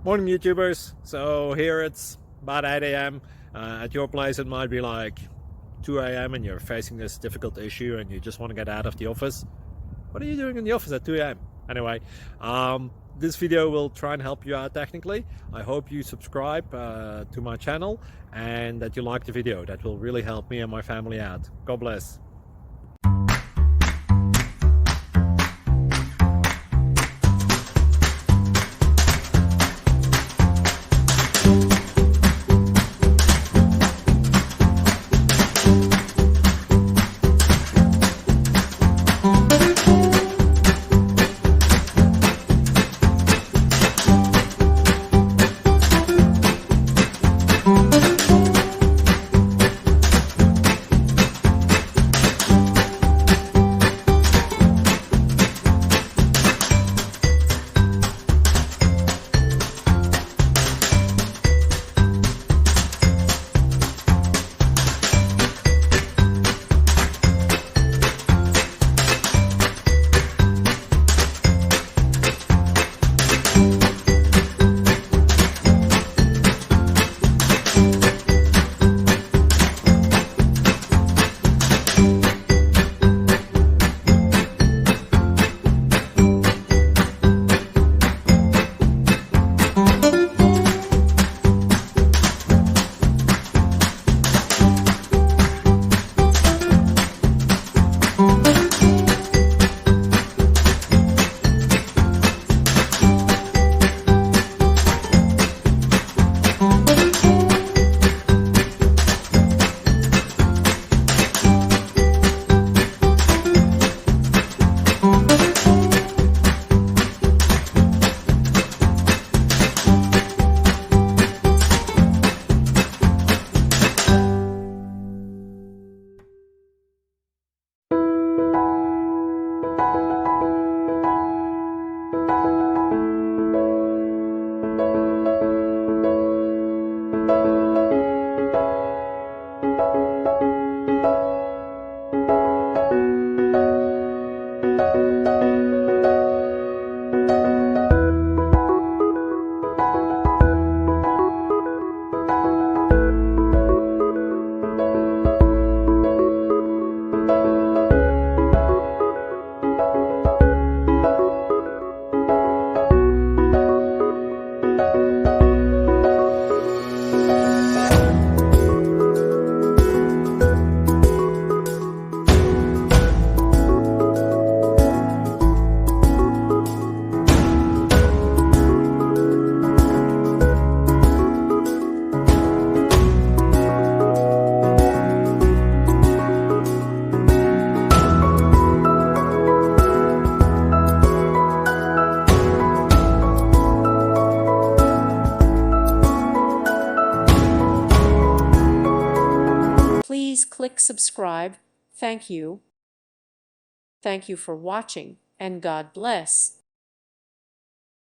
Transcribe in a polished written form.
Morning YouTubers. So here it's about 8 a.m. At your place it might be like 2 a.m. and you're facing this difficult issue and you just want to get out of the office. What are you doing in the office at 2 a.m.? Anyway, this video will try and help you out technically. I hope you subscribe to my channel and that you like the video. That will really help me and my family out. God bless. Please click subscribe. Thank you. Thank you for watching, and God bless.